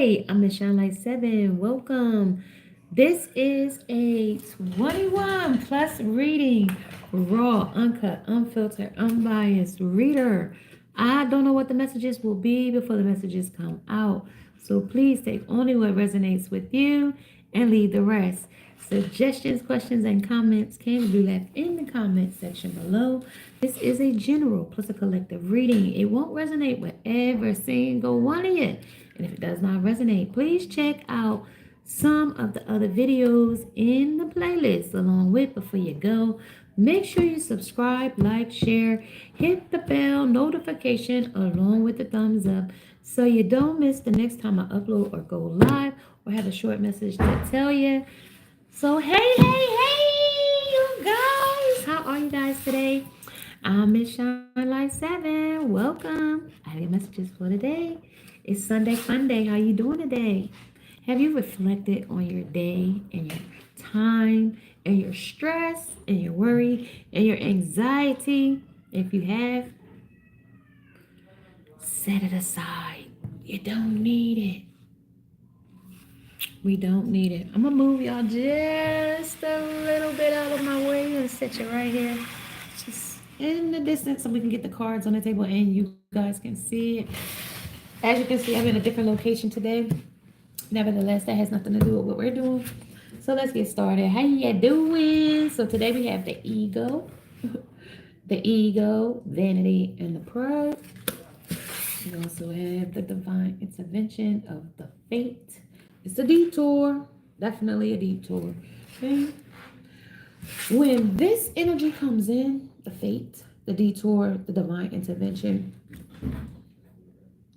I'm Michelle Light 7. Welcome. This is a 21 plus reading. Raw, uncut, unfiltered, unbiased reader. I don't know what the messages will be before the messages come out. So please take only what resonates with you and leave the rest. Suggestions, questions, and comments can be left in the comment section below. This is a general plus a collective reading. It won't resonate with every single one of you. And if it does not resonate, please check out some of the other videos in the playlist along with before you go. Make sure you subscribe, like, share, hit the bell notification along with the thumbs up so you don't miss the next time I upload or go live or have a short message to tell you. So, hey, you guys, how are you guys today? I'm Miss Shine Light 7. Welcome. I have your messages for today. It's Sunday Fun Day. How you doing today? Have you reflected on your day and your time and your stress and your worry and your anxiety? If you have, set it aside. You don't need it. We don't need it. I'm gonna move y'all just a little bit out of my way and set you right here, just in the distance, so we can get the cards on the table and you guys can see it. As you can see, I'm in a different location today. Nevertheless, that has nothing to do with what we're doing. So let's get started. How you doing? So today we have the ego, vanity, and the pride. We also have the divine intervention of the fate. It's a detour, definitely a detour. Okay. When this energy comes in, the fate, the detour, the divine intervention,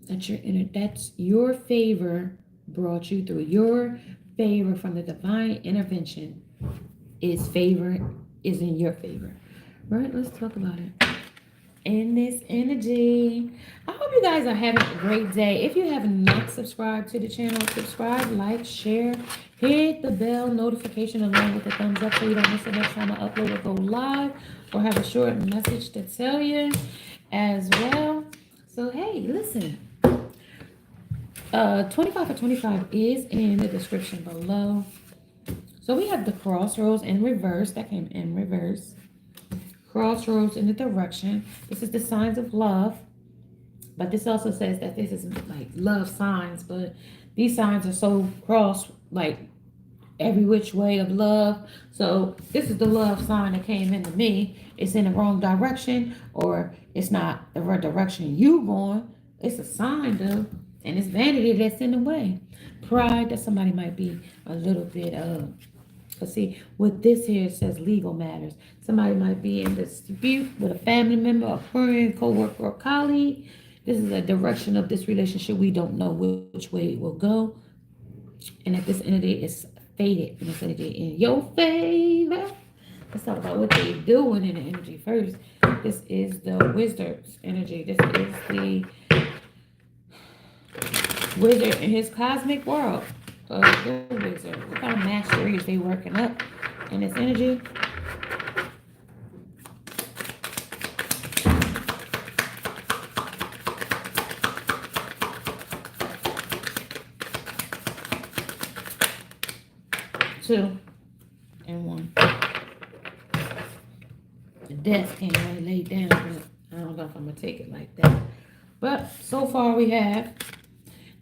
that's your favor brought you through. Your favor from the divine intervention is in your favor. Right? Let's talk about it. In this energy, I hope you guys are having a great day. If you have not subscribed to the channel, subscribe, like, share, hit the bell notification along with the thumbs up so you don't miss the next time I upload or go live or have a short message to tell you as well. So hey, listen, 25 for 25 is in the description below. So we have the crossroads in reverse. That came in reverse. Crossroads in the direction. This is the signs of love. But this also says that this is like love signs. But these signs are so cross, like every which way of love. So this is the love sign that came into me. It's in the wrong direction, or it's not the right direction you going. It's a sign though. And it's vanity that's in the way. Pride that somebody might be a little bit Let's see, with this here, it says legal matters. Somebody might be in dispute with a family member, a friend, co-worker, or colleague. This is a direction of this relationship. We don't know which way it will go. And that this energy is faded. And this energy in your favor. Let's talk about what they're doing in the energy first. This is the wizard's energy. This is the wizard in his cosmic world. The wizard. What kind of mastery is they working up in this energy? Two and one. The death came right laid down, but I don't know if I'm gonna take it like that. But so far we have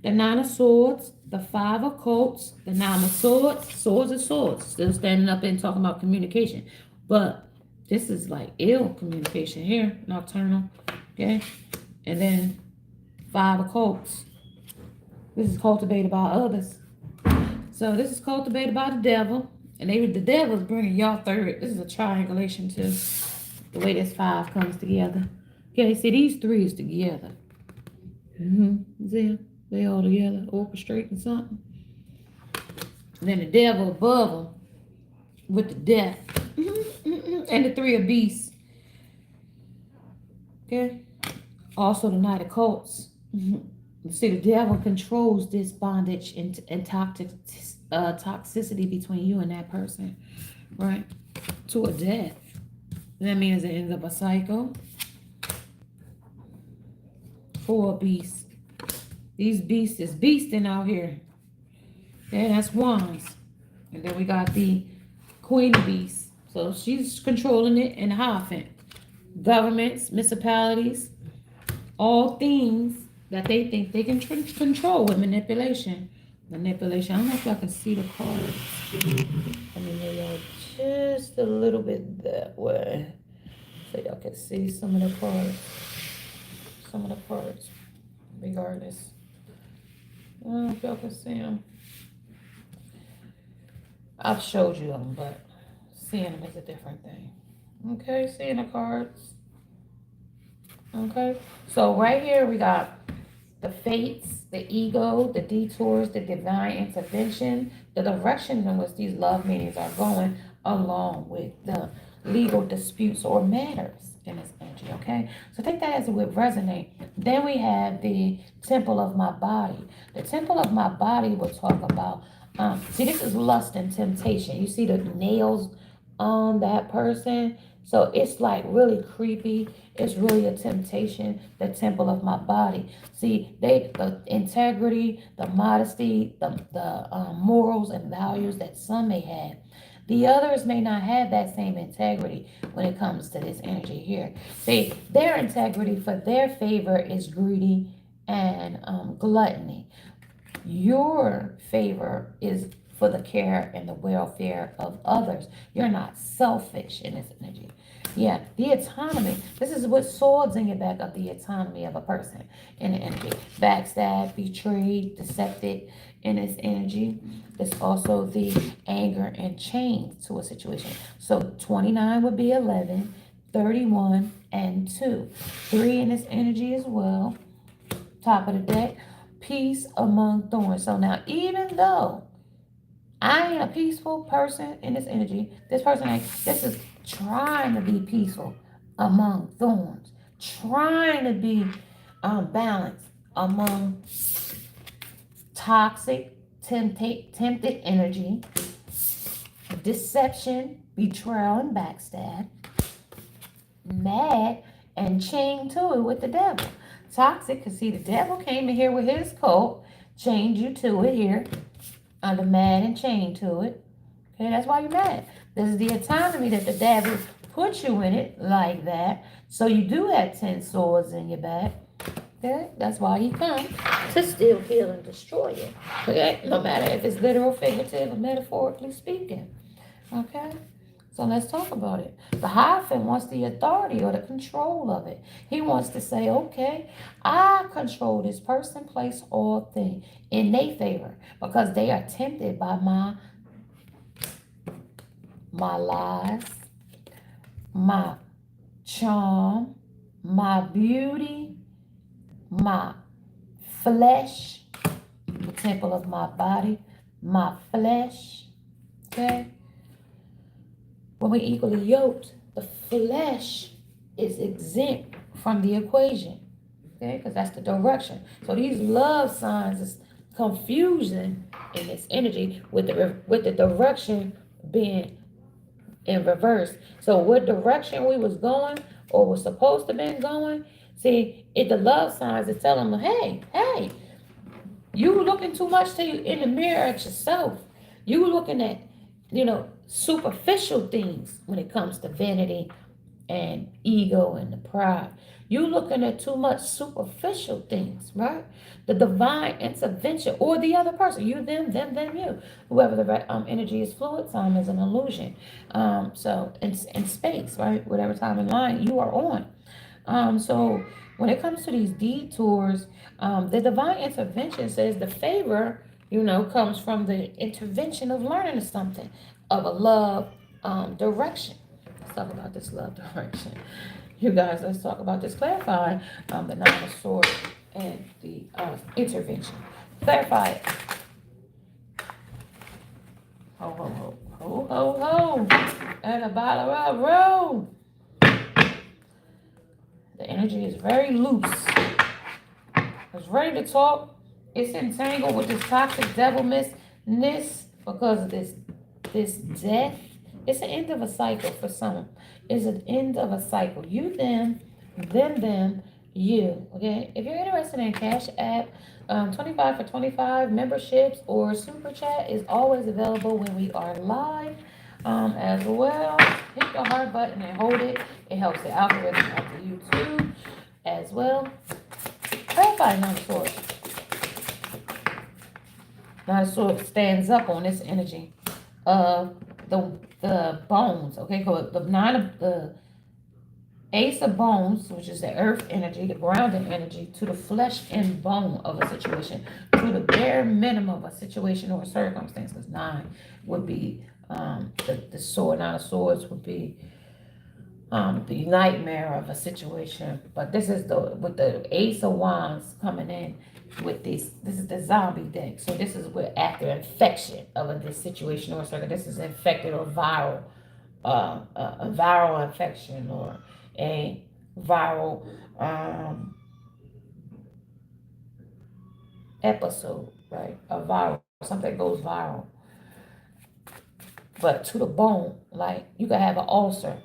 the Nine of Swords, the Five of Coats, the Nine of Swords, Swords of Swords. Still standing up and talking about communication. But this is like ill communication here, nocturnal. Okay? And then Five of Coats. This is cultivated by others. So this is cultivated by the devil. And the devil's bringing y'all third. This is a triangulation too. The way this five comes together. Okay, see these threes together. See? They all together, orchestrating something. And then the devil above them with the death. And the three of beasts. Okay? Also the Knight of Coats. See, the devil controls this bondage and toxicity between you and that person. Right? To a death. And that means it ends up a cycle. For a beast. These beasts is beasting out here. Yeah, that's wands. And then we got the queen of beasts. So she's controlling it in Hierophant. Governments, municipalities, all things that they think they can control with manipulation. Manipulation. I don't know if y'all can see the cards. Let me move y'all just a little bit that way. So y'all can see some of the cards. Some of the cards. Regardless. I don't know if y'all can see them. I've showed you them, but seeing them is a different thing. Okay, seeing the cards. Okay, so right here we got the fates, the ego, the detours, the divine intervention, the direction in which these love meetings are going, along with the legal disputes or matters in this energy. Okay, so take that as it would resonate. Then we have the temple of my body. The temple of my body will talk about. See, this is lust and temptation. You see the nails on that person. So it's like really creepy. It's really a temptation, the temple of my body. See, the integrity, the modesty, the morals and values that some may have. The others may not have that same integrity when it comes to this energy here. See, their integrity for their favor is greedy and gluttony. Your favor is for the care and the welfare of others. You're not selfish in this energy. Yeah, the autonomy. This is what swords in your back of the autonomy of a person in the energy. Backstab, betrayed, decepted in this energy. There's also the anger and change to a situation. So 29 would be 11, 31, and 2. 3 in this energy as well. Top of the deck. Peace among thorns. So now, even though I ain't a peaceful person in this energy, this person ain't, this is trying to be peaceful among thorns, trying to be balanced among toxic, tempted energy, deception, betrayal, and backstab, mad, and chained to it with the devil. Toxic, because see, the devil came in here with his coat, chained you to it here, under mad and chained to it. Okay, that's why you're mad. This is the autonomy that the devil put you in it like that. So you do have 10 swords in your back. Okay, that's why he comes to steal, kill, and destroy you. Okay, no matter if it's literal, figurative, or metaphorically speaking. Okay. So let's talk about it. The Hierophant wants the authority or the control of it. He wants to say, okay, I control this person, place, or thing in their favor because they are tempted by my lies, my charm, my beauty, my flesh, the temple of my body, my flesh, okay? When we equally yoked, the flesh is exempt from the equation, okay? Because that's the direction. So these love signs is confusion in this energy with the direction being in reverse. So what direction we was going or was supposed to been going, see, if the love signs is telling them, hey, you looking too much to you in the mirror at yourself. You looking at, superficial things when it comes to vanity and ego and the pride. You looking at too much superficial things, right? The divine intervention or the other person, you, them, you. Whoever the energy is fluid, time is an illusion. So in space, right? Whatever time in line you are on. So when it comes to these detours, the divine intervention says the favor, comes from the intervention of learning something, of a love direction. Let's talk about this love direction. You guys, let's talk about this. Clarify the Nine of Swords and the intervention. Clarify it. Ho, ho, ho. Ho, ho, ho. And a bottle of rum. The energy is very loose. It's ready to talk. It's entangled with this toxic devilness because of this death. It's the end of a cycle for some. It's an end of a cycle. You, them, you. Okay? If you're interested in Cash App, 25 for 25 memberships or super chat is always available when we are live. As well, hit the heart button and hold it. It helps the algorithm of the YouTube as well. Clarify Nine of Swords. Nine of Swords stands up on this energy of the bones. Okay, so the Ace of Bones, which is the earth energy, the grounding energy, to the flesh and bone of a situation, to the bare minimum of a situation or a circumstance. Because 9 would be the sword. 9 of Swords would be the nightmare of a situation. But this is with the Ace of Wands coming in with this. This is the zombie deck. So this is with after infection of this situation or circle. This is infected or viral, a viral infection or a viral episode, right? A viral, something goes viral. But to the bone, like you could have an ulcer.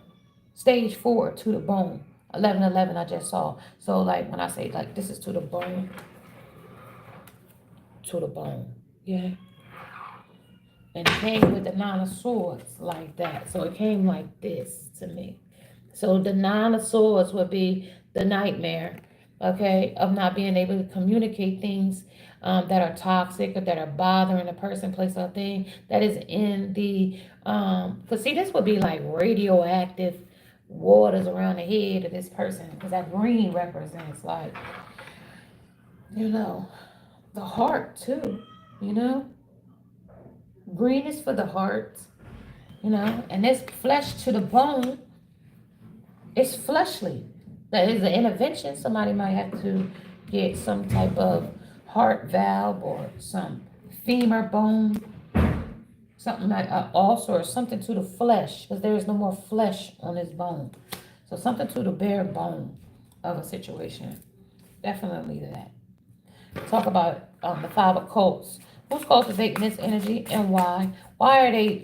Stage 4 to the bone. 1111 I just saw. So like when I say like this is to the bone, to the bone. Yeah. And it came with the 9 of Swords like that. So it came like this to me. So the 9 of Swords would be the nightmare, okay, of not being able to communicate things that are toxic or that are bothering a person, place, or thing that is in the, because see, this would be like radioactive waters around the head of this person, because that green represents like, you know, the heart too, you know. Green is for the heart, you know, and this flesh to the bone. It's fleshly. That is an intervention. Somebody might have to get some type of heart valve or some femur bone, something like an ulcer or something to the flesh, because there is no more flesh on this bone. So something to the bare bone of a situation. Definitely that. Talk about the 5 of Cups. Who's cultivating this energy and why? Why are they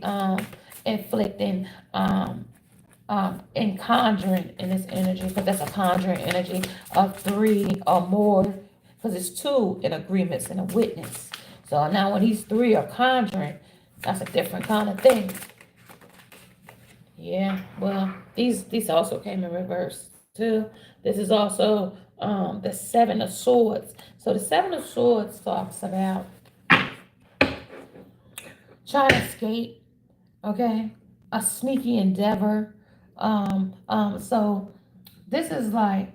inflicting and conjuring in this energy? Because that's a conjuring energy of 3 or more, because it's 2 in agreements and a witness. So now when these 3 are conjuring, that's a different kind of thing. Yeah, well, these also came in reverse too. This is also the 7 of Swords. So the 7 of Swords talks about trying to escape, okay, a sneaky endeavor. So this is like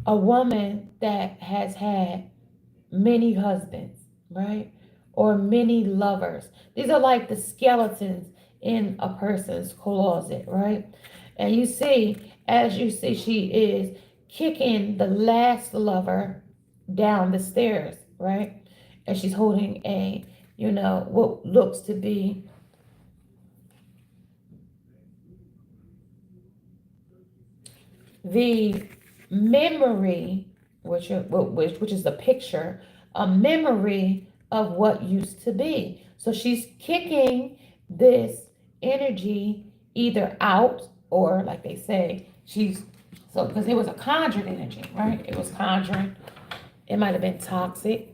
a woman that has had many husbands, right? Or many lovers. These are like the skeletons in a person's closet, right? And you see, as you see, she is kicking the last lover down the stairs, right? And she's holding a, you know, what looks to be the memory, which is the picture, a memory of what used to be. So she's kicking this energy either out, or like they say, she's so because it was a conjured energy, right? It was conjuring. It might have been toxic.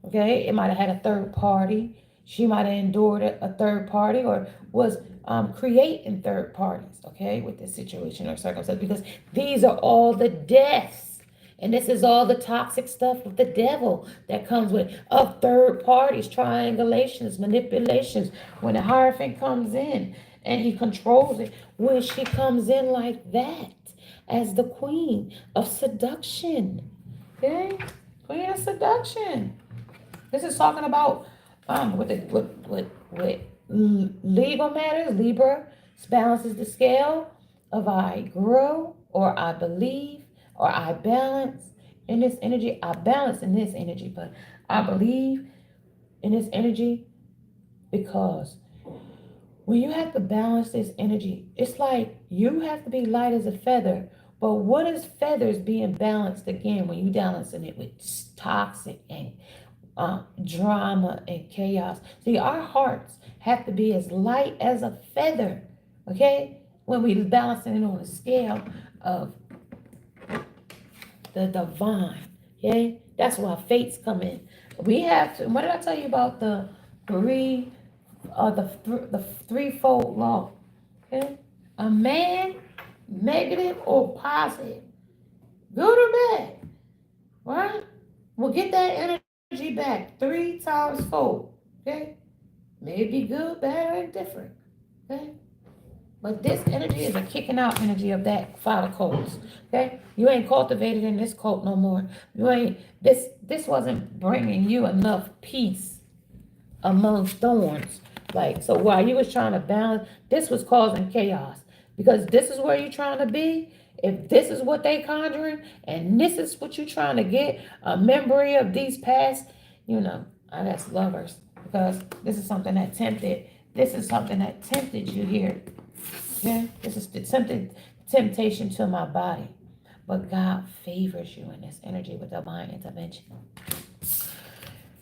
Okay, it might have had a third party. She might have endured a third party, or was creating third parties, okay, with this situation or circumstance, because these are all the deaths. And this is all the toxic stuff of the devil that comes with of third parties, triangulations, manipulations. When the Hierophant comes in and he controls it, when she comes in like that as the queen of seduction, okay, queen of seduction. This is talking about with legal matters. Libra balances the scale of I grow, or I believe, or I balance in this energy. I balance in this energy, but I believe in this energy, because when you have to balance this energy, it's like you have to be light as a feather. But what is feathers being balanced again when you balancing it with toxic and drama and chaos? See, our hearts have to be as light as a feather, okay? When we balancing it on a scale of the divine, okay? That's why fates come in. We have to, what did I tell you about three, the threefold law? Okay? A man, negative or positive, good or bad, right? Will get that energy back 3 times fold. Okay? Maybe good, bad, or indifferent. Okay? But this energy is a kicking out energy of that five of coals. Okay, you ain't cultivated in this cult no more. You ain't this wasn't bringing you enough peace among thorns. Like, so while you was trying to balance, this was causing chaos because this is where you're trying to be. If this is what they conjuring and this is what you're trying to get, a memory of these past, you know, that's lovers, because this is something that tempted. This is something that tempted you here. Yeah, this is the temptation to my body. But God favors you in this energy with divine intervention.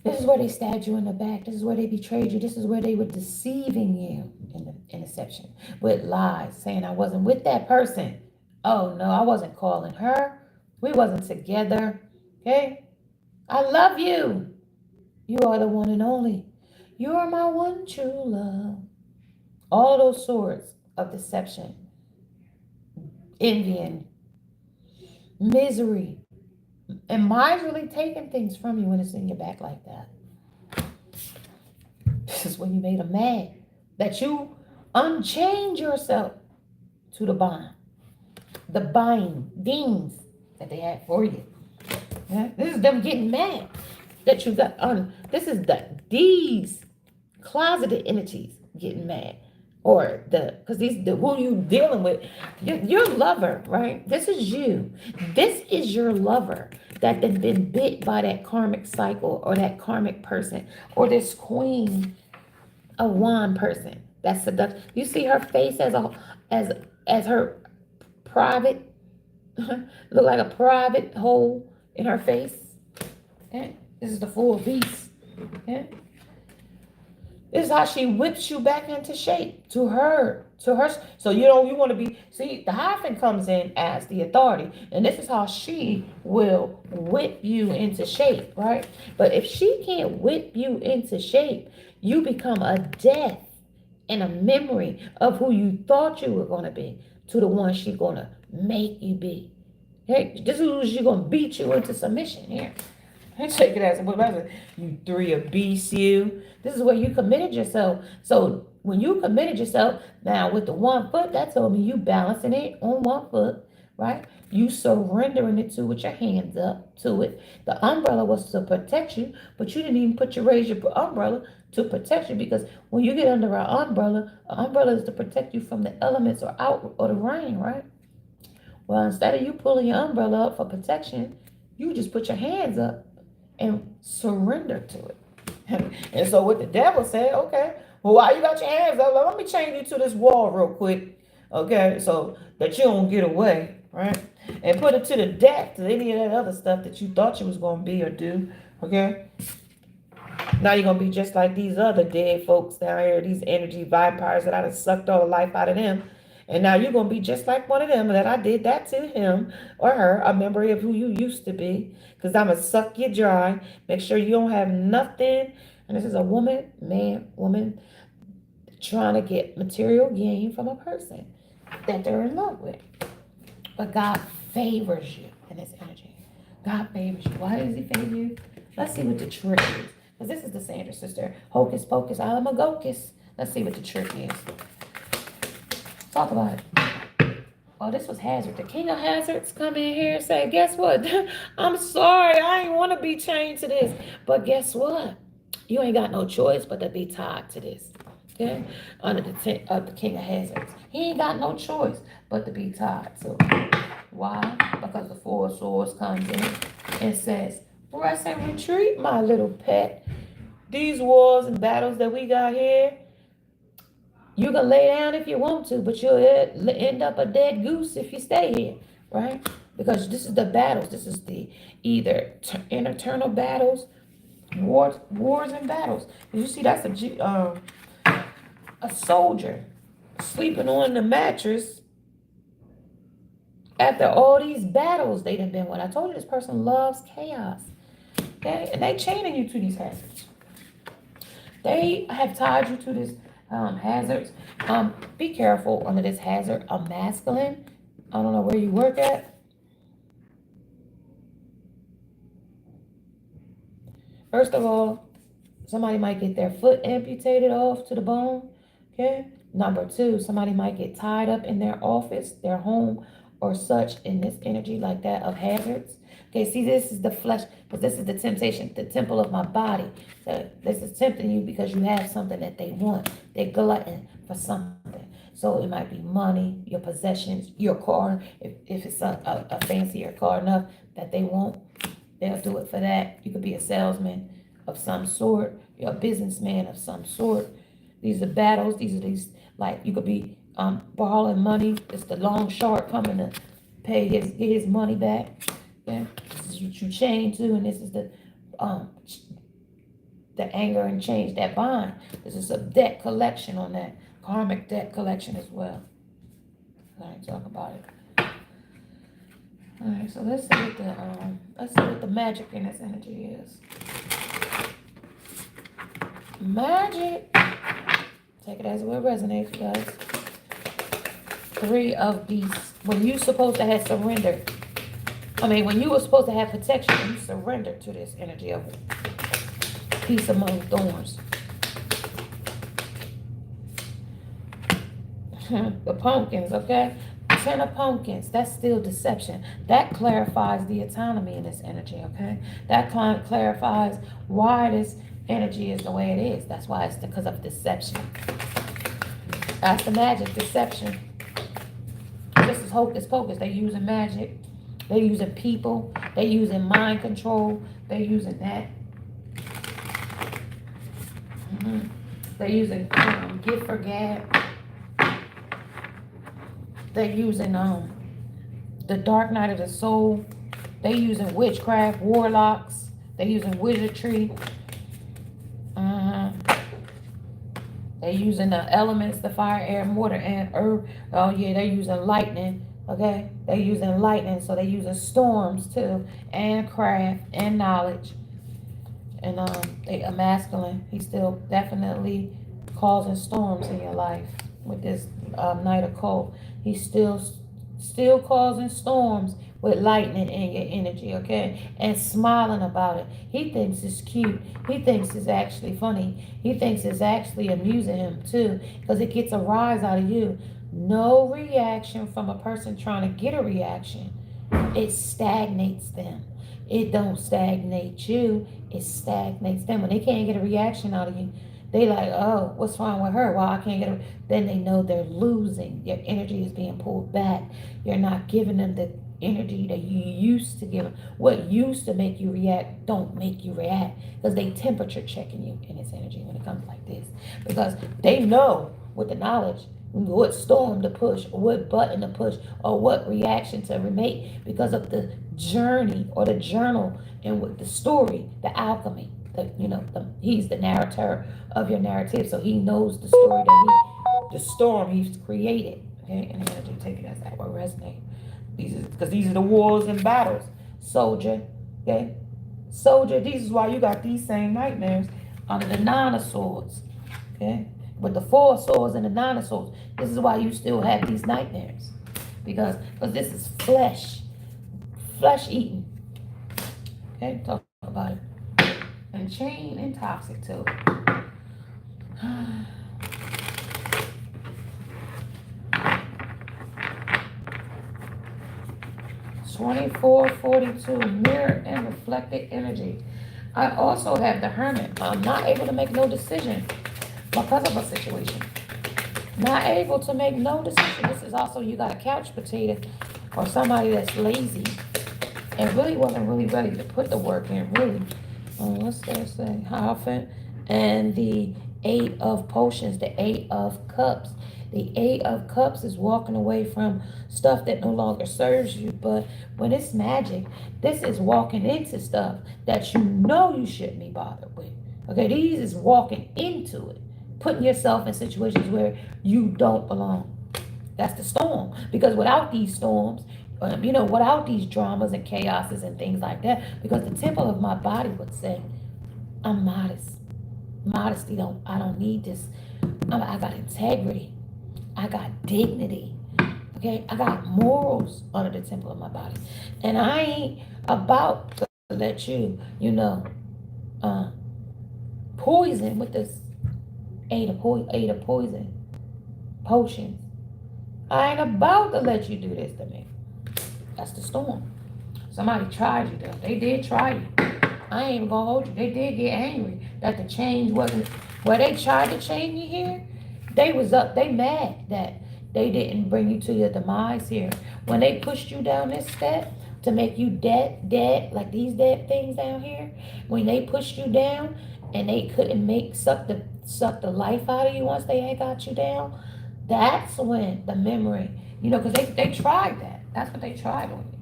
This is where they stabbed you in the back. This is where they betrayed you. This is where they were deceiving you in the interception with lies, saying I wasn't with that person. Oh no, I wasn't calling her. We wasn't together. Okay? I love you. You are the one and only. You are my one true love. All those swords of deception, envy, and misery, and miserly taking things from you when it's in your back like that. This is when you made them mad. That you unchained yourself to the bindings that they had for you. Yeah? This is them getting mad that you got this is these closeted entities getting mad. Or because who you dealing with, your lover, right? This is you. This is your lover that has been bit by that karmic cycle or that karmic person or this queen of wand person. That's seduction. You see her face as her private, look like a private hole in her face. Okay? This is the full beast. Okay? This is how she whips you back into shape to her. So you want to be, see, the hyphen comes in as the authority. And this is how she will whip you into shape, right? But if she can't whip you into shape, you become a death and a memory of who you thought you were going to be to the one she's going to make you be. Hey, this is who she's going to beat you into submission here. Take it as you three of beasts, you. This is where you committed yourself. So when you committed yourself, now with the 1 foot, that told me you balancing it on 1 foot, right? You surrendering it to with your hands up to it. The umbrella was to protect you, but you didn't even raise your umbrella to protect you, because when you get under an umbrella is to protect you from the elements or the rain, right? Well, instead of you pulling your umbrella up for protection, you just put your hands up and surrender to it. And so what the devil said, okay, well, why you got your hands up? Let me chain you to this wall real quick, okay, so that you don't get away, right? And put it to the death to any of that other stuff that you thought you was going to be or do, okay? Now you're going to be just like these other dead folks down here, these energy vampires that I done sucked all the life out of them. And now you're going to be just like one of them that I did that to him or her, a memory of who you used to be. Because I'm going to suck you dry. Make sure you don't have nothing. And this is a woman trying to get material gain from a person that they're in love with. But God favors you in this energy. God favors you. Why does he favor you? Let's see what the trick is. Because this is the Sandra sister. Hocus pocus, I'm a gocus. Let's see what the trick is. Talk about it. Oh, this was Hazard. The king of hazards come in here and say, guess what? I'm sorry. I ain't want to be chained to this. But guess what? You ain't got no choice but to be tied to this. Okay? Under the tent of the king of hazards. He ain't got no choice but to be tied to it. Why? Because the 4 of swords comes in and says, rest and retreat, my little pet. These wars and battles that we got here, you can lay down if you want to, but you'll end up a dead goose if you stay here, right? Because this is the battles. This is the either internal battles, wars and battles. You see, that's a soldier sleeping on the mattress after all these battles they done been with. I told you this person loves chaos. Okay? And they chaining you to these hazards. They have tied you to this hazards. Be careful under this hazard of masculine. I don't know where you work at. First of all, somebody might get their foot amputated off to the bone. Okay. Number two, somebody might get tied up in their office, their home, or such in this energy like that of hazards. Okay, see, this is the flesh, because this is the temptation, the temple of my body. So this is tempting you because you have something that they want. They're glutton for something. So it might be money, your possessions, your car. If it's a fancier car enough that they want, they'll do it for that. You could be a salesman of some sort. You're a businessman of some sort. These are battles. These like you could be borrowing money. It's the long shark coming to get his money back. Yeah, this is what you chain to, and this is the anger and change that bond. This is a debt collection on that karmic debt collection as well. All right, talk about it. All right, so let's see what the magic in this energy is. Magic. Take it as it will resonate, you guys. Three of Beasts. When you supposed to have surrendered. When you were supposed to have protection, you surrendered to this energy of peace among thorns. The pumpkins, okay? 10 of pumpkins, that's still deception. That clarifies the autonomy in this energy, okay? That clarifies why this energy is the way it is. That's why it's because of deception. That's the magic, deception. This is hocus pocus. They're using magic. They're using people. They're using mind control. They're using that. They're using gift for gab. They're using the dark night of the soul. They're using witchcraft, warlocks. They're using wizardry. They're using the elements, the fire, air, water, and earth. Oh yeah, they're using lightning. Okay, they're using lightning, so they're using storms too, and craft and knowledge. And they are masculine. He's still definitely causing storms in your life with this night occult. He's still causing storms with lightning in your energy, okay? And smiling about it. He thinks it's cute. He thinks it's actually funny. He thinks it's actually amusing him too, because it gets a rise out of you. No reaction from a person trying to get a reaction. It stagnates them. It don't stagnate you. It stagnates them. When they can't get a reaction out of you, they like, oh, what's wrong with her? Well, I can't get her. Then they know they're losing. Your energy is being pulled back. You're not giving them the energy that you used to give them. What used to make you react don't make you react, because they temperature checking you in this energy when it comes like this. Because they know with the knowledge what storm to push, or what button to push, or what reaction to make, because of the journey or the journal and with the story, the alchemy. He's the narrator of your narrative, so he knows the story the storm he's created. Okay, and energy, take it as that will resonate. These are the wars and battles. Soldier, okay, soldier. This is why you got these same nightmares under the 9 of swords, okay, with the 4 of swords and the 9 of swords. This is why you still have these nightmares, because this is flesh eating. Okay, talk about it. And chain and toxic too. 2442, mirror and reflected energy. I also have the Hermit. I'm not able to make no decision because of a situation. Not able to make no decision. This is also, you got a couch potato or somebody that's lazy and really wasn't really ready to put the work in, really. What's that say? Hierophant. And the 8 of potions, the 8 of cups. The 8 of cups is walking away from stuff that no longer serves you. But when it's magic, this is walking into stuff that you know you shouldn't be bothered with. Okay, these is walking into it. Putting yourself in situations where you don't belong. That's the storm. Because without these storms, you know, without these dramas and chaoses and things like that. Because the temple of my body would say, I'm modest. Modesty I don't need this. I got integrity. I got dignity. Okay, I got morals under the temple of my body. And I ain't about to let you, you know, uh, poison with this eight of poison potions. I ain't about to let you do this to me. That's the storm. Somebody tried you though. They did try you. I ain't even gonna hold you. They did get angry that the change wasn't where they tried to change you here. They was up. They mad that they didn't bring you to your demise here. When they pushed you down this step to make you dead, like these dead things down here. When they pushed you down and they couldn't suck the life out of you once they had got you down. That's when the memory, you know, because they tried that. That's what they tried on you.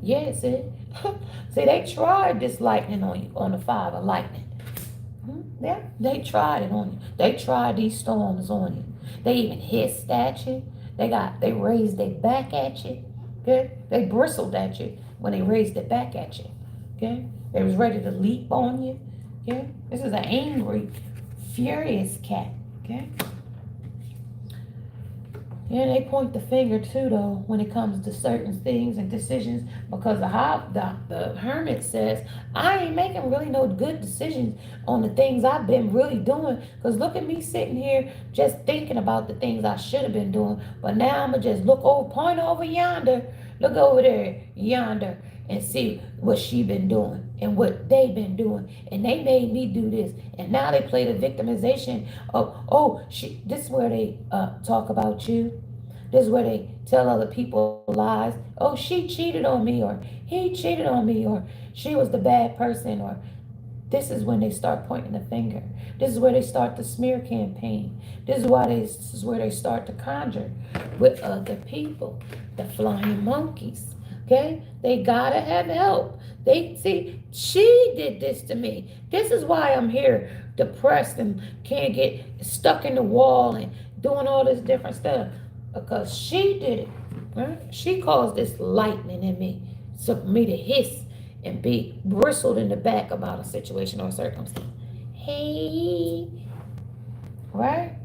Yeah, see? See, they tried this lightning on you, on the 5 of lightning. Yeah, they tried it on you. They tried these storms on you. They even hissed at you. They raised their back at you. Okay? They bristled at you when they raised their back at you. Okay? They was ready to leap on you. Okay? This is an angry, furious cat. Okay? Yeah, they point the finger too, though, when it comes to certain things and decisions, because the hermit says, I ain't making really no good decisions on the things I've been really doing. Because look at me sitting here just thinking about the things I should have been doing. But now I'm going to just point over yonder, look over there, yonder, and see what she been doing and what they been doing. And they made me do this. And now they play the victimization of, this is where they talk about you. This is where they tell other people lies. Oh, she cheated on me, or he cheated on me, or she was the bad person, or this is when they start pointing the finger. This is where they start the smear campaign. This is where they start to conjure with other people, the flying monkeys. Okay? They gotta have help. They see, she did this to me. This is why I'm here depressed and can't get stuck in the wall and doing all this different stuff. Because she did it. Right? She caused this lightning in me. So for me to hiss and be bristled in the back about a situation or a circumstance. Hey. Right?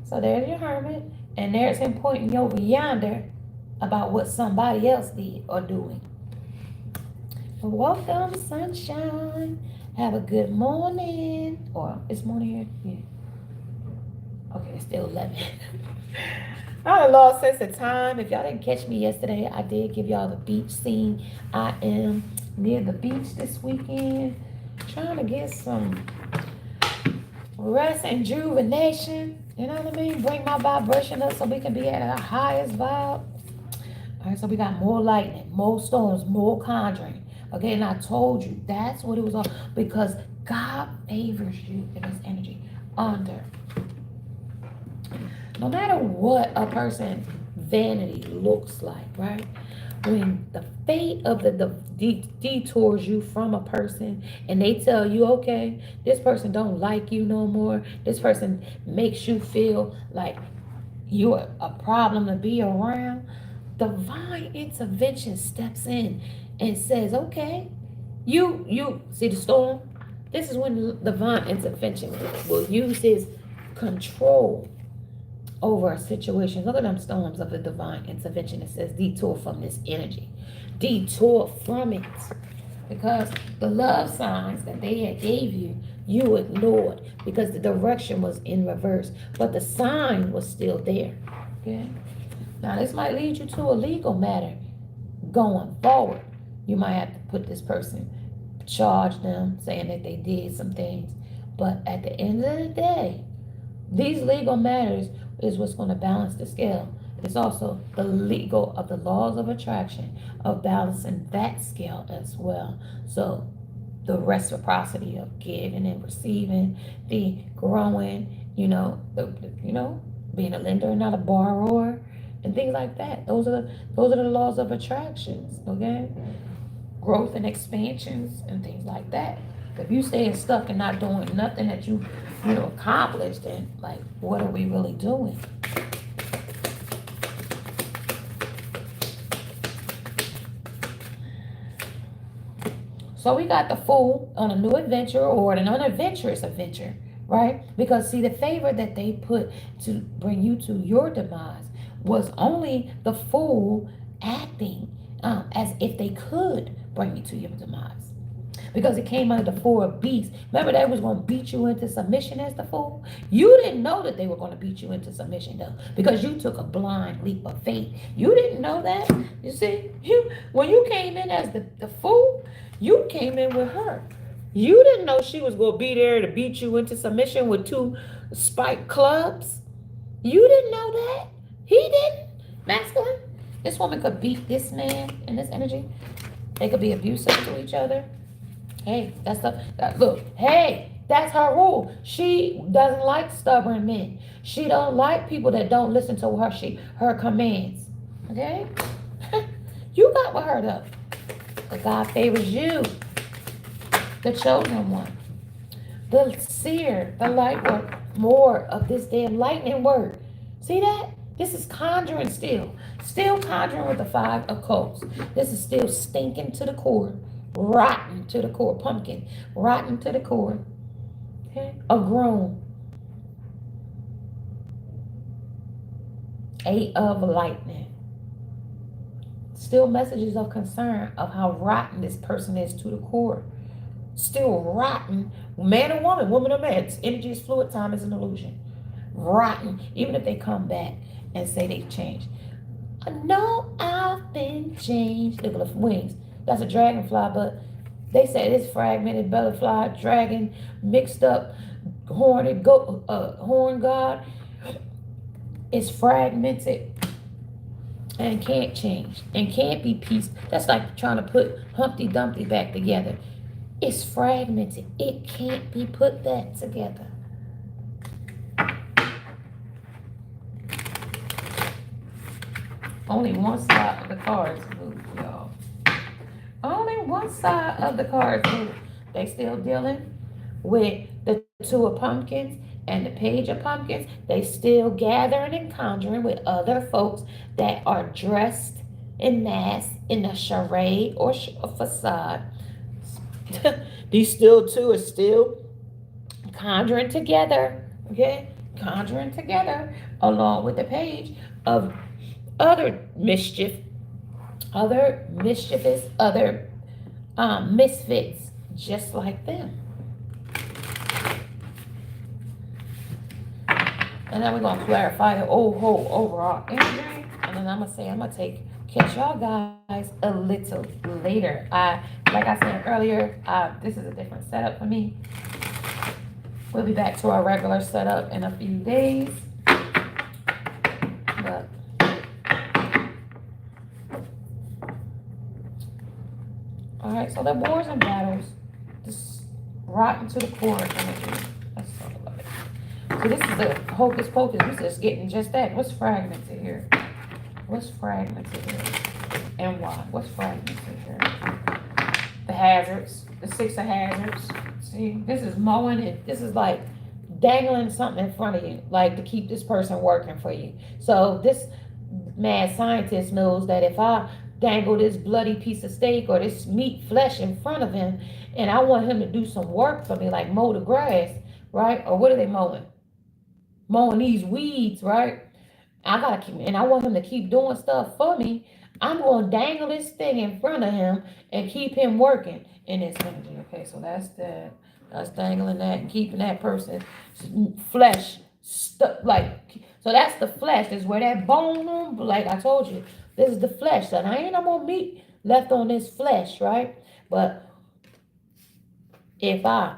So there's your hermit. And there's him pointing over yonder about what somebody else did or doing. Welcome, sunshine. Have a good morning. Or it's morning here? Yeah. Okay, it's still 11. I done lost sense of time. If y'all didn't catch me yesterday, I did give y'all the beach scene. I am near the beach this weekend, trying to get some rest and rejuvenation. You know what I mean? Bring my vibration up so we can be at our highest vibe. All right, so we got more lightning, more storms, more conjuring. Okay, and I told you that's what it was all because God favors you in His energy under. No matter what a person's vanity looks like, right? When the fate of the detours you from a person and they tell you, okay, this person don't like you no more. This person makes you feel like you're a problem to be around. Divine intervention steps in and says, okay, you see the storm? This is when divine intervention will use his control over a situation. Look at them storms of the divine intervention. It says detour from this energy. Detour from it. Because the love signs that they had gave you, you ignored because the direction was in reverse. But the sign was still there. Okay? Now this might lead you to a legal matter going forward. You might have to put this person, charge them, saying that they did some things. But at the end of the day, these legal matters is what's going to balance the scale. It's also the legal of the laws of attraction of balancing that scale as well. So the reciprocity of giving and receiving, the growing, being a lender and not a borrower, and things like that. Those are the laws of attractions. Okay, growth and expansions and things like that. If you staying stuck and not doing nothing that you accomplished, then like, what are we really doing? So we got the fool on a new adventure or an unadventurous adventure, right? Because see, the favor that they put to bring you to your demise was only the fool acting as if they could bring you to your demise. Because it came out of the four of beasts. Remember, they was going to beat you into submission as the fool? You didn't know that they were going to beat you into submission, though, because you took a blind leap of faith. You didn't know that. You see, when you came in as the fool, you came in with her. You didn't know she was going to be there to beat you into submission with two spiked clubs. You didn't know that. He didn't. Masculine. This woman could beat this man in this energy. They could be abusive to each other. Hey, look, hey, that's her rule. She doesn't like stubborn men. She don't like people that don't listen to her commands. Okay? You got with her though. But God favors you, the chosen one, the seer, the light work. More of this damn lightning word. See that? This is conjuring still. Still conjuring with the 5 of cups. This is still stinking to the core. Rotten to the core. Pumpkin. Rotten to the core. Okay? A groan. 8 of lightning. Still messages of concern of how rotten this person is to the core. Still rotten. Man or woman, woman or man. Energy is fluid, time is an illusion. Rotten. Even if they come back and say they've changed. I know I've been changed. Look at the wings. That's a dragonfly, but they said it's fragmented butterfly, dragon, mixed up, horn god. It's fragmented and can't change and can't be pieced. That's like trying to put Humpty Dumpty back together. It's fragmented. It can't be put back together. Only one side of the cards move, y'all. Only one side of the cards move. They still dealing with the 2 of pumpkins and the page of pumpkins. They still gathering and conjuring with other folks that are dressed in masks in a charade or a facade. These still 2 are still conjuring together, okay? Conjuring together along with the page of other mischief, other mischievous, other misfits, just like them. And then we're going to clarify the whole overall energy. And then I'm going to catch y'all guys a little later. Like I said earlier, this is a different setup for me. We'll be back to our regular setup in a few days. But all right, so the wars and battles, just rotten to the core energy. Let's talk about it. So this is the hocus pocus. We're just getting just that. What's fragmented here? What's fragmented here? And why? What's fragmented here? The hazards, the 6 of hazards. See, this is mowing it. This is like dangling something in front of you, like to keep this person working for you. So this mad scientist knows that if I dangle this bloody piece of steak or this meat flesh in front of him and I want him to do some work for me, like mow the grass, right? Or what are they mowing? Mowing these weeds, right? I gotta keep, and I want him to keep doing stuff for me. I'm gonna dangle this thing in front of him and keep him working in this energy. Okay, so that's dangling that and keeping that person's flesh stuck. Like, so that's the flesh. Is where that bone, like I told you, this is the flesh. And I ain't no more meat left on this flesh, right? But if I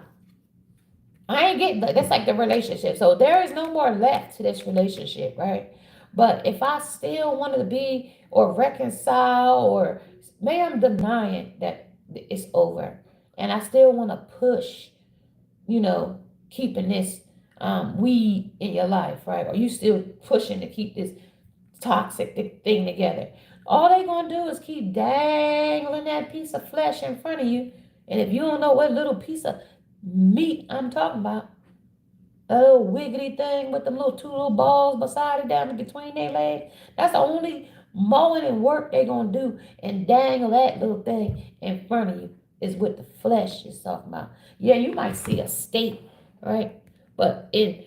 ain't getting, that's like the relationship. So there is no more left to this relationship, right? But if I still want to be or reconcile, or maybe I'm denying that it's over, and I still want to push, keeping this weed in your life, right? Or you still pushing to keep this toxic thing together. All they gonna do is keep dangling that piece of flesh in front of you, and if you don't know what little piece of meat I'm talking about, a little wiggly thing with them two little balls beside it down in between their legs, that's the only mowing and work they gonna do, and dangle that little thing in front of you. is what the flesh is talking about. Yeah, you might see a state, right? But in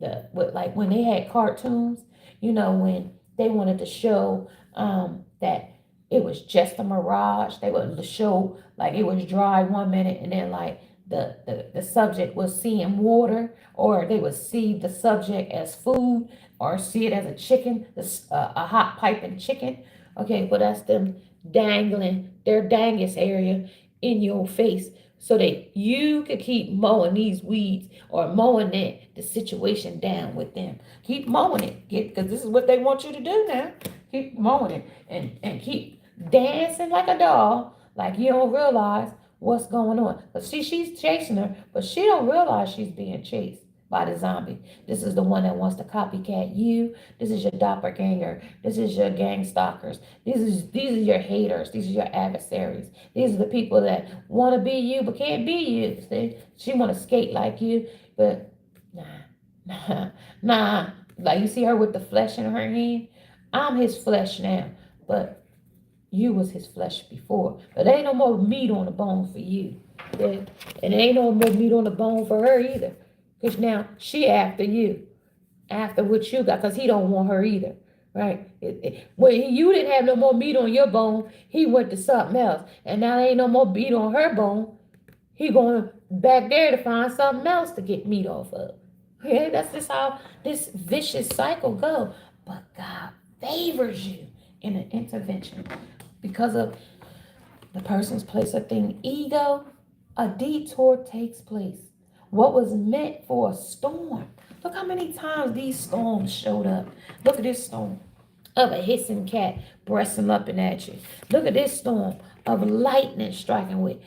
like when they had cartoons, when they wanted to show that it was just a mirage, they would show like it was dry one minute, and then like the subject was seeing water, or they would see the subject as food, or see it as a chicken, a hot piping chicken. Okay, but that's them dangling their dangus area in your face so that you could keep mowing these weeds or mowing the situation down with them. Keep mowing it, because this is what they want you to do now. Keep mowing it and keep dancing like a doll, like you don't realize what's going on. Because she's chasing her, but she don't realize she's being chased by the zombie. This is the one that wants to copycat you. This is your doppelganger. This is your gang stalkers. These are your haters. These are your adversaries. These are the people that want to be you but can't be you. See? She want to skate like you, but nah. Like you see her with the flesh in her hand. I'm his flesh now, but you was his flesh before. But there ain't no more meat on the bone for you. Yeah? And there ain't no more meat on the bone for her either. Because now she after you. After what you got. Because he don't want her either. Right? When you didn't have no more meat on your bone, he went to something else. And now there ain't no more meat on her bone. He going back there to find something else to get meat off of. Okay? That's just how this vicious cycle goes. But God favors you in an intervention. Because of the person's place of thing, ego, a detour takes place. What was meant for a storm. Look how many times these storms showed up. Look at this storm of a hissing cat breasting up and at you. Look at this storm of lightning striking with,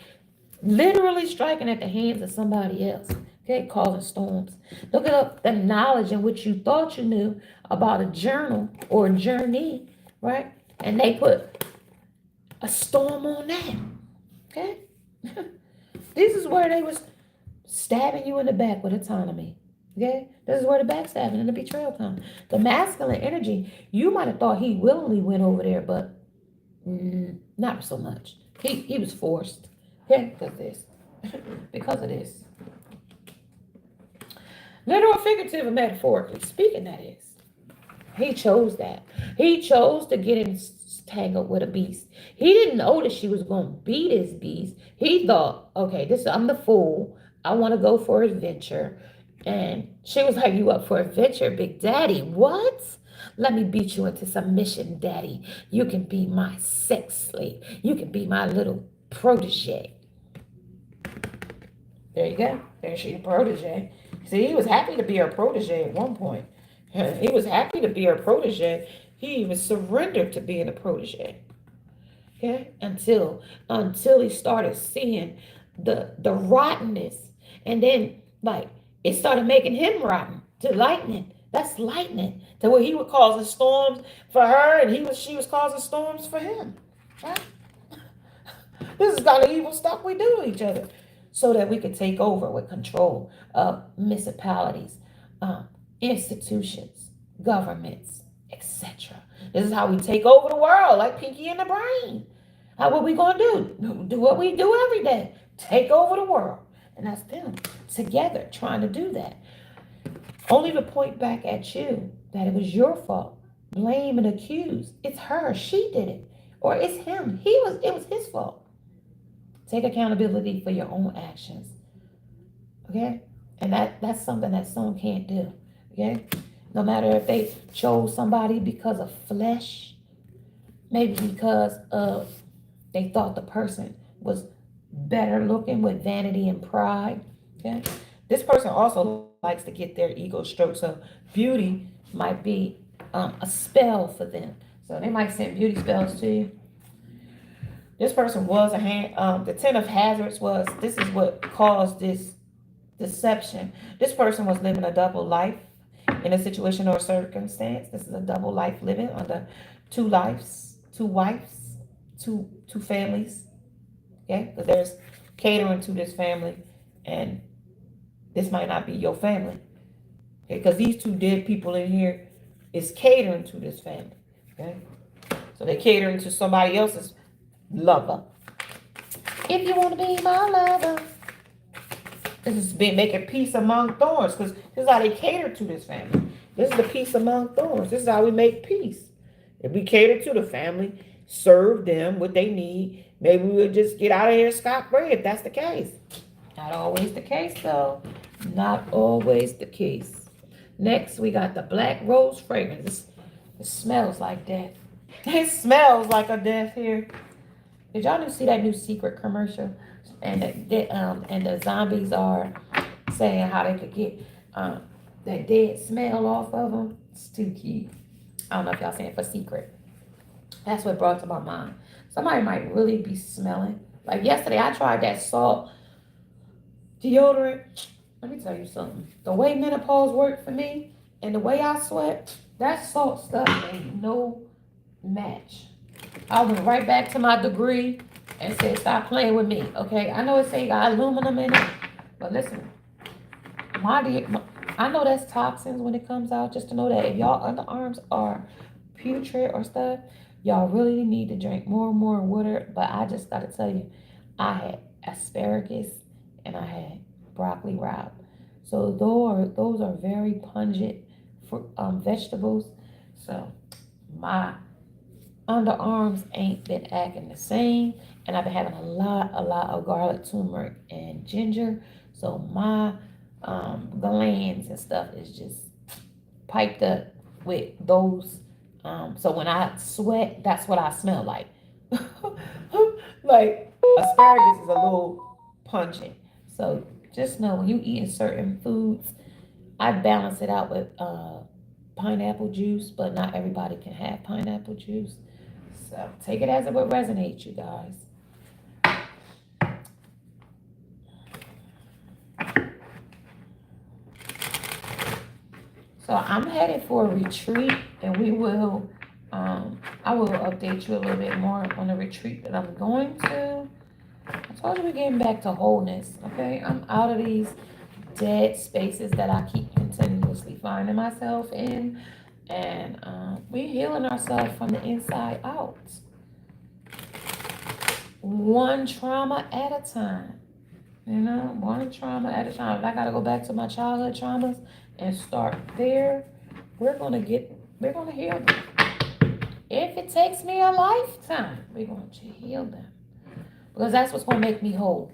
literally striking at the hands of somebody else. Okay, causing storms. Look at the knowledge in which you thought you knew about a journal or a journey, right? And they put a storm on that. Okay? This is where they was stabbing you in the back with autonomy. Okay? This is where the backstabbing and the betrayal come. The masculine energy, you might have thought he willingly went over there, but not so much. He was forced. Okay? Because of this. Because of this. Literal, figurative, and metaphorically speaking, that is. He chose that. He chose to get entangled with a beast. He didn't know that she was going to be this beast. He thought, okay, I'm the fool. I want to go for adventure. And she was like, you up for adventure, Big Daddy? What? Let me beat you into submission, Daddy. You can be my sex slave. You can be my little protege. There you go. There's your protege. See, he was happy to be her protege at one point. He was happy to be her protege. He even surrendered to being a protege. Okay? Until he started seeing the rottenness. And then, like, it started making him rotten to lightning. That's lightning. To where he was causing storms for her, and she was causing storms for him. Right? This is kind of evil stuff we do to each other. So that we could take over with control of municipalities, institutions, governments, etc. This is how we take over the world, like Pinky and the Brain. What are we going to do? Do what we do every day. Take over the world. And that's them together trying to do that. Only to point back at you that it was your fault. Blame and accuse. It's her. She did it. Or it's him. It was his fault. Take accountability for your own actions. Okay? And that's something that some can't do. Okay? No matter if they chose somebody because of flesh, maybe because of they thought the person was better looking with vanity and pride. Okay? This person also likes to get their ego stroked. So beauty might be a spell for them. So they might send beauty spells to you. This person was the 10 of hazards this is what caused this deception. This person was living a double life in a situation or circumstance. This is a double life living under two lives, two wives, two families. Okay? Because there's catering to this family, and this might not be your family. Okay? Because these two dead people in here is catering to this family. Okay? So they're catering to somebody else's lover. If you want to be my lover. This is making peace among thorns, because this is how they cater to this family. This is the peace among thorns. This is how we make peace. If we cater to the family, serve them what they need, maybe we'll just get out of here scot-free if that's the case. Not always the case, though. Not always the case. Next, we got the black rose fragrance. It smells like death. It smells like a death here. Did y'all see that new Secret commercial? And the zombies are saying how they could get that dead smell off of them. It's too cute. I don't know if y'all saying it for Secret. That's what brought to my mind. Somebody might really be smelling. Like yesterday, I tried that salt deodorant. Let me tell you something. The way menopause worked for me and the way I sweat, that salt stuff ain't no match. I went right back to my degree and said, stop playing with me, okay? I know it say got aluminum in it, but listen, I know that's toxins when it comes out. Just to know that if y'all underarms are putrid or stuff, y'all really need to drink more and more water. But I just got to tell you, I had asparagus and I had broccoli rabe. So those are very pungent vegetables. So my underarms ain't been acting the same, and I've been having a lot of garlic, turmeric, and ginger. So my glands and stuff is just piped up with those. So when I sweat, that's what I smell like. Like asparagus is a little pungent. So just know when you eating certain foods, I balance it out with pineapple juice, but not everybody can have pineapple juice. So take it as it would resonate, you guys. So I'm headed for a retreat, and I will update you a little bit more on the retreat that I'm going to. I told you we're getting back to wholeness, okay? I'm out of these dead spaces that I keep continuously finding myself in, and we're healing ourselves from the inside out. One trauma at a time. One trauma at a time. If I gotta go back to my childhood traumas and start there, we're gonna heal them. If it takes me a lifetime, we're going to heal them. Because that's what's gonna make me whole.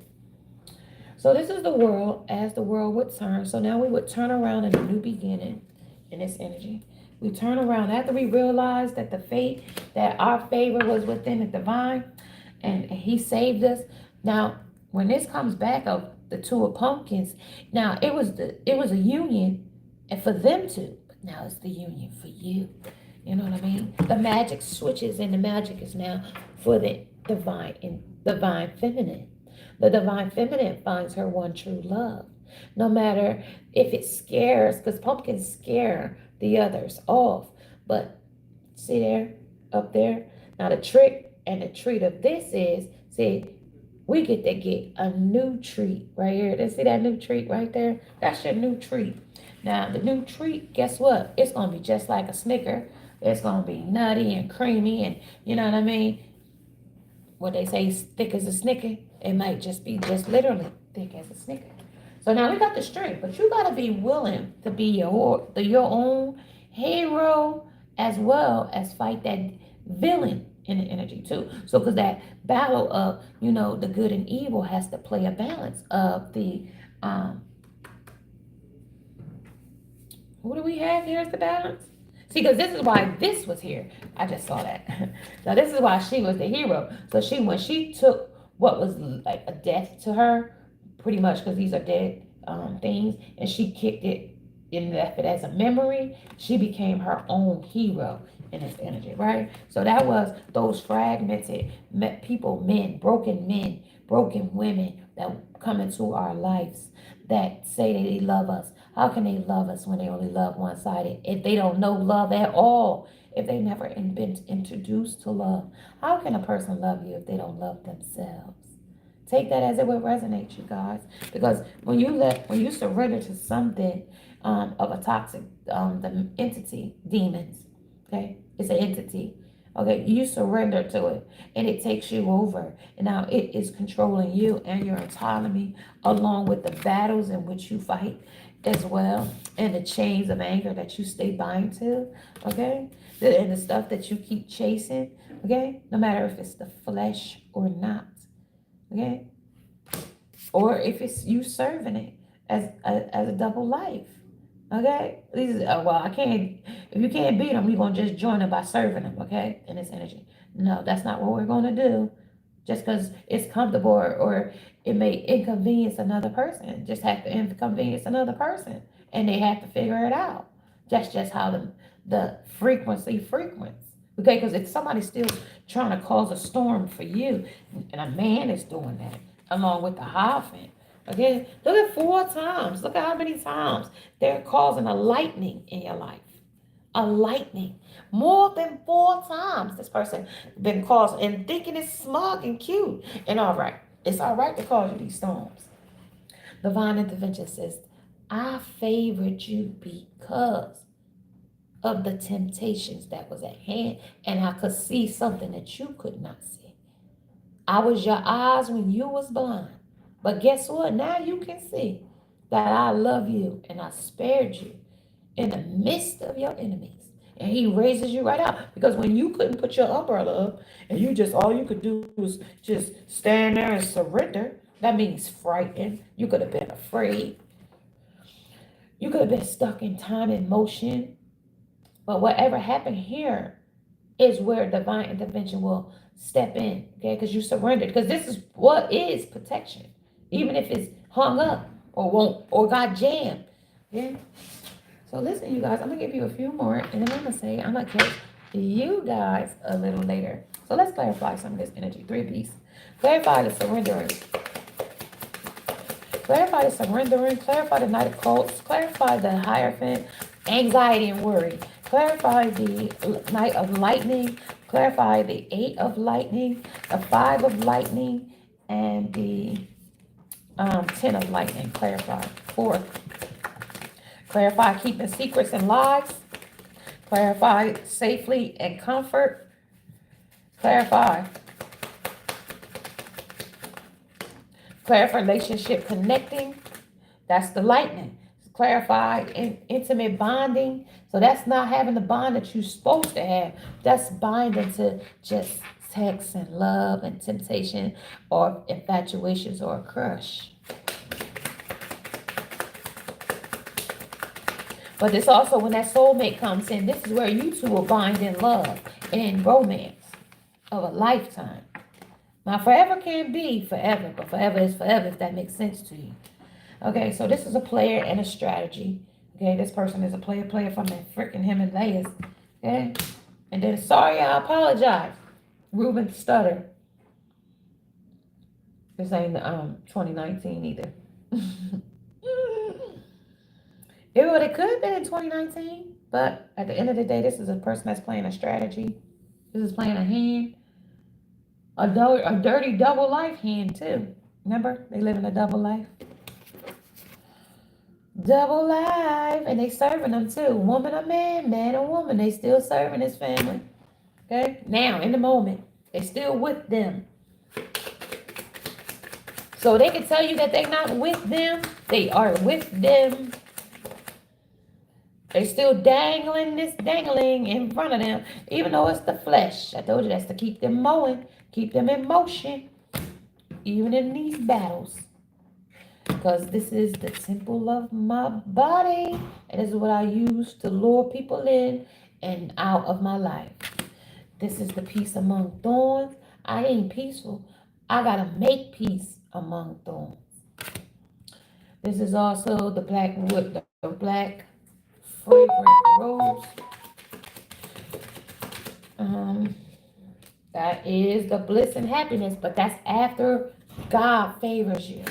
So this is the world as the world would turn. So now we would turn around in a new beginning in this energy. We turn around after we realize that that our favor was within the divine, and he saved us. Now, when this comes back of the two of pumpkins, now it was a union and for them two, but now it's the union for you. You know what I mean? The magic switches, and the magic is now for the divine feminine. The divine feminine finds her one true love. No matter if it scares, because pumpkins scare the others off. But see there, up there? Now the trick and the treat of this is, see, we get to get a new treat right here. See that new treat right there? That's your new treat. Now the new treat, guess what? It's going to be just like a Snicker. It's going to be nutty and creamy, and you know what I mean? What they say is thick as a Snicker. It might just be just literally thick as a Snicker. So now we got the strength, but you got to be willing to be your own hero, as well as fight that villain in the energy too. So because that battle of, the good and evil has to play a balance of the what do we have here as the balance? See, because this is why this was here. I just saw that. Now this is why she was the hero. So when she took what was like a death to her, pretty much, because these are dead things, and she kicked it and left it as a memory, she became her own hero in this energy, right? So that was those fragmented people, men, broken women that come into our lives that say they love us. How can they love us when they only love one-sided? If they don't know love at all, if they never been introduced to love, how can a person love you if they don't love themselves? Take that as it would resonate, you guys. Because when you surrender to something of a toxic the entity, demons, okay? It's an entity. Okay, you surrender to it and it takes you over. And now it is controlling you and your autonomy, along with the battles in which you fight as well, and the chains of anger that you stay bind to. Okay, and the stuff that you keep chasing. Okay, no matter if it's the flesh or not. Okay, or if it's you serving it as a double life. Okay, these well, I can't. If you can't beat them, you're gonna just join them by serving them. Okay, in this energy. No, that's not what we're gonna do. Just because it's comfortable, or it may inconvenience another person, just have to inconvenience another person, and they have to figure it out. That's just how the frequency frequents. Okay, because if somebody's still trying to cause a storm for you, and a man is doing that along with the Hierophant. Okay, look at 4 times. Look at how many times they're causing a lightning in your life. A lightning. More than 4 times this person been causing, and thinking it's smug and cute and all right. It's all right to cause you these storms. Divine intervention says, I favored you because of the temptations that was at hand, and I could see something that you could not see. I was your eyes when you was blind. But guess what? Now you can see that I love you and I spared you in the midst of your enemies. And he raises you right out. Because when you couldn't put your umbrella up and you just, all you could do was just stand there and surrender, that means frightened. You could have been afraid. You could have been stuck in time and motion. But whatever happened here is where divine intervention will step in, okay? Because you surrendered. Because this is what is protection, even if it's hung up or won't or got jammed. Okay. So listen, you guys, I'm gonna give you a few more, and then I'm gonna say I'm gonna catch you guys a little later. So let's clarify some of this energy. 3 piece. Clarify the surrendering. Clarify the surrendering. Clarify the Knight of Cups. Clarify the Hierophant. Anxiety and worry. Clarify the Knight of Lightning. Clarify the 8 of Lightning, the 5 of Lightning, and the 10 of Lightning. Clarify. 4. Clarify keeping secrets and lies. Clarify safely and comfort. Clarify. Clarify relationship connecting. That's the lightning. Clarify intimate bonding. So that's not having the bond that you're supposed to have. That's binding to just sex and love and temptation or infatuations or a crush. But this also, when that soulmate comes in, this is where you two will bind in love and romance of a lifetime. Now, forever can't be forever, but forever is forever, if that makes sense to you. Okay, so this is a player and a strategy. Okay, this person is a player from the freaking Himalayas. Okay, and then sorry, I apologize. Ruben Stutter. This ain't 2019 either. It could have been in 2019, but at the end of the day, this is a person that's playing a strategy. This is playing a hand. A dirty double life hand, too. Remember? They live in a double life. Double life. And they serving them, too. Woman or man, man or woman. They still serving his family. Okay? Now, in the moment. They still with them. So they can tell you that they're not with them. They are with them. They still dangling in front of them, even though it's the flesh. I told you that's to keep them mowing, keep them in motion, even in these battles. Because this is the temple of my body. And this is what I use to lure people in and out of my life. This is the peace among thorns. I ain't peaceful. I gotta make peace among thorns. This is also the black wood, the black fragrant rose. That is the bliss and happiness, but that's after God favors you.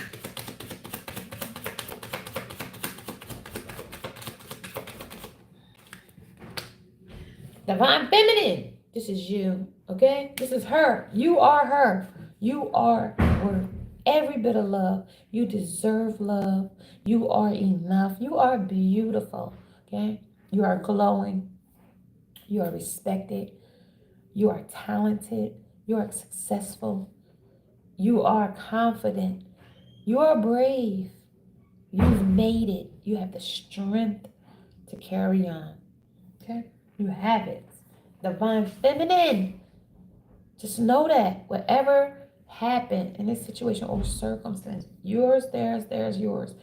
Divine feminine. This is you, okay? This is her. You are her. You are worth every bit of love. You deserve love. You are enough. You are beautiful, okay? You are glowing. You are respected. You are talented. You are successful. You are confident. You are brave. You've made it. You have the strength to carry on. Okay? You have it. Divine feminine. Just know that whatever happened in this situation or circumstance, yours, theirs, yours.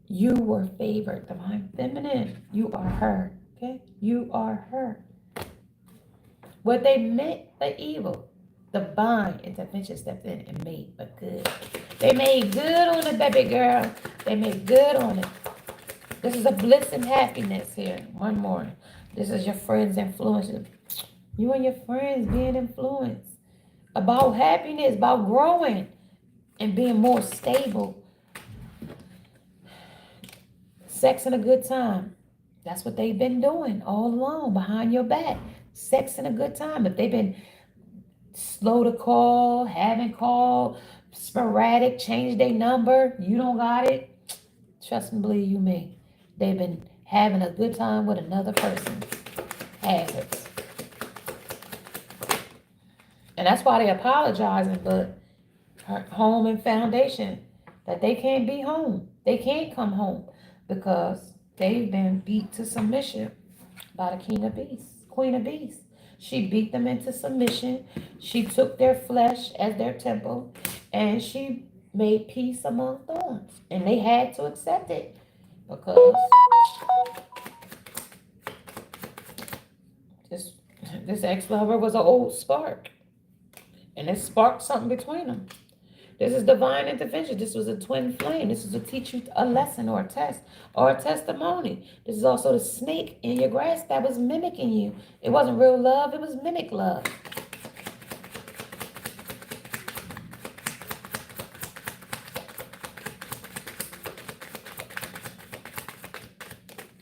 You were favored. Divine feminine. You are her. Okay? You are her. What they meant for evil, divine intervention stepped in and made for good. They made good on it, baby girl. They made good on it. This is a bliss and happiness here. One more. This is your friends' influence. You and your friends being influenced about happiness, about growing and being more stable. Sex and a good time. That's what they've been doing all along behind your back. Sex and a good time. If they've been slow to call, haven't called, sporadic, change their number, you don't got it, trust and believe you me. They've been having a good time with another person. Habits. And that's why they're apologizing, but home and foundation, that they can't be home. They can't come home because they've been beat to submission by the King of Beasts, Queen of Beasts. She beat them into submission. She took their flesh as their temple, and she made peace among thorns. And they had to accept it because this ex-lover was an old spark. And it sparked something between them. This is divine intervention. This was a twin flame. This is to teach you a lesson or a test or a testimony. This is also the snake in your grass that was mimicking you. It wasn't real love. It was mimic love.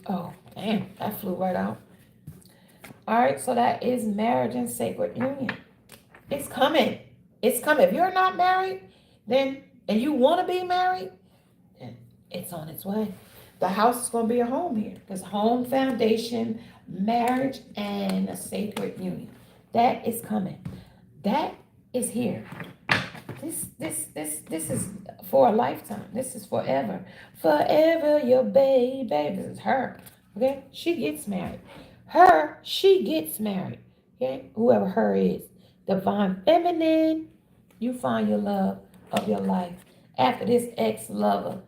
Oh, damn. That flew right out. All right. So that is marriage and sacred union. It's coming. It's coming. If you're not married, then, and you want to be married, then it's on its way. The house is going to be a home here. There's home, foundation, marriage, and a sacred union. That is coming. That is here. This is for a lifetime. This is forever. Forever your baby. This is her. Okay? She gets married. She gets married. Okay? Whoever her is. Divine feminine, you find your love of your life after this ex-lover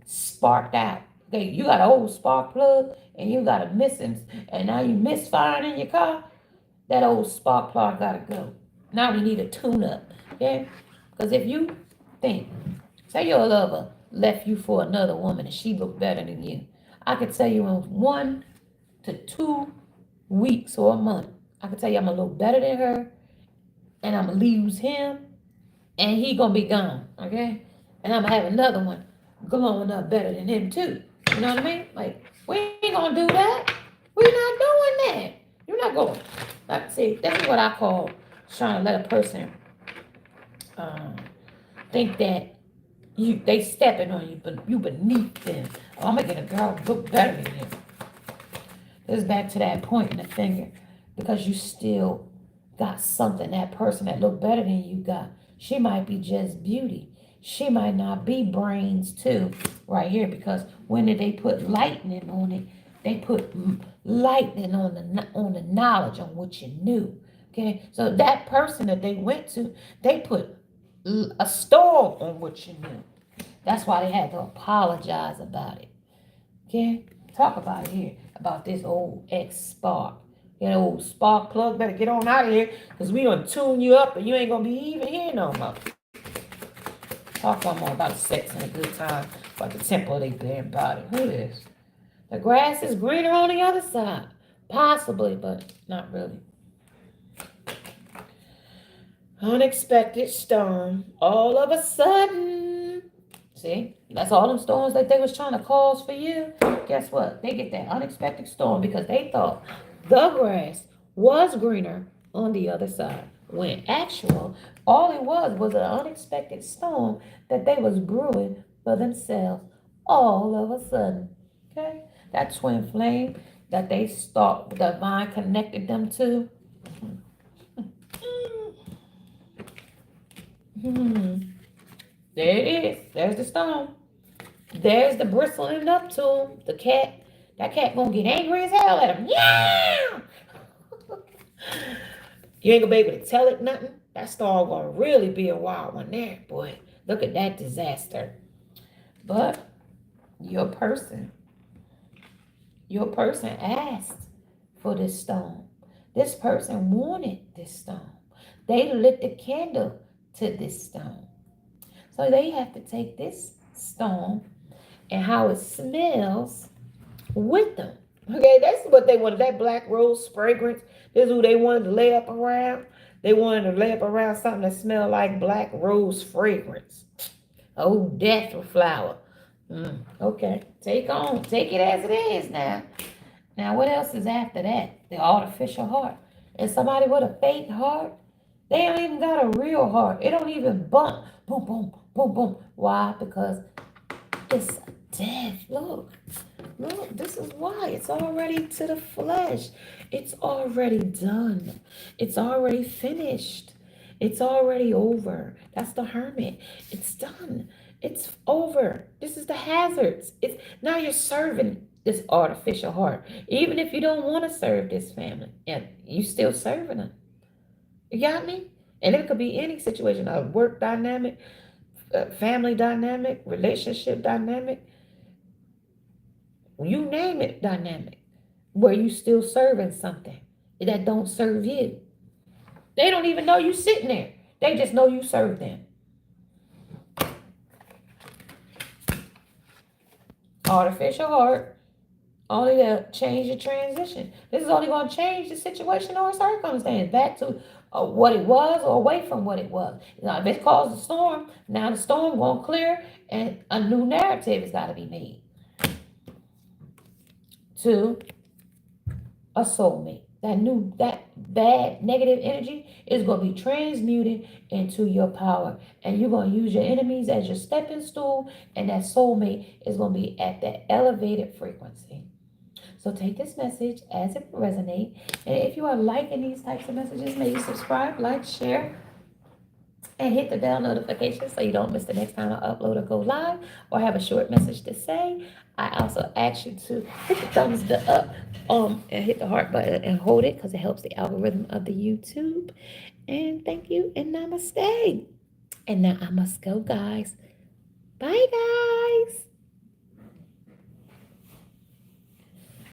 sparked out. Okay, you got an old spark plug and you got a missing, and now you misfiring in your car. That old spark plug gotta go. Now we need a tune-up. Okay, because if you think, say your lover left you for another woman and she looked better than you, I could tell you in 1 to 2 weeks or a month, I could tell you I'm a little better than her. And I'm going to lose him, and he going to be gone, okay? And I'm going to have another one glowing up better than him, too. You know what I mean? Like, we ain't going to do that. We're not doing that. You're not going. Like, see, that's what I call trying to let a person think that they stepping on you, but you beneath them. Oh, I'm going to get a girl look better than him. It's back to that point in the finger, because you still got something that person that look better than you got. She might be just beauty. She might not be brains too, right here, because when did they put lightning on it? They put lightning on the knowledge on what you knew. Okay, so that person that they went to, they put a storm on what you knew. That's why they had to apologize about it. Okay, talk about it here, about this old ex-spark. That old spark plug better get on out of here, because we gonna tune you up and you ain't gonna be even here no more. Talk no more about sex and a good time, about the temple of their bare body. Who is? The grass is greener on the other side. Possibly, but not really. Unexpected storm. All of a sudden. See? That's all them storms that they was trying to cause for you. Guess what? They get that unexpected storm because they thought the grass was greener on the other side. When actual, all it was an unexpected storm that they was brewing for themselves all of a sudden. Okay? That twin flame that they thought divine connected them to. There it is. There's the stone. There's the bristling up to him. The cat. That cat gonna get angry as hell at him. Yeah! You ain't gonna be able to tell it nothing. That star gonna really be a wild one there, boy. Look at that disaster. But your person asked for this stone. This person wanted this stone. They lit the candle to this stone. So they have to take this stone and how it smells with them. Okay, that's what they wanted. That black rose fragrance. This is who they wanted to lay up around. They wanted to lay up around something that smelled like black rose fragrance. Oh, death flower. Okay, take it as it is now. Now, what else is after that? The artificial heart. And somebody with a fake heart, they don't even got a real heart. It don't even bump. Boom, boom, boom, boom. Why? Because it's death. Look, this is why. It's already to the flesh. It's already done. It's already finished. It's already over. That's the hermit. It's done. It's over. This is the hazards. It's now you're serving this artificial heart. Even if you don't want to serve this family, and you still serving them. You got me? And it could be any situation, a work dynamic, family dynamic, relationship dynamic, you name it dynamic, where you still serving something that don't serve you. They don't even know you sitting there. They just know you serve them. Artificial heart, only to change the transition. This is only going to change the situation or circumstance back to what it was or away from what it was. Now, if it caused a storm, now the storm won't clear and a new narrative has got to be made to a soulmate. That bad negative energy is going to be transmuted into your power, and you're going to use your enemies as your stepping stool, and that soulmate is going to be at that elevated frequency. So take this message as it resonates, and if you are liking these types of messages, maybe subscribe, like, share, and hit the bell notification so you don't miss the next time I upload or go live or have a short message to say. I also ask you to hit the thumbs up and hit the heart button and hold it because it helps the algorithm of the YouTube. And thank you and namaste. And now I must go, guys. Bye, guys.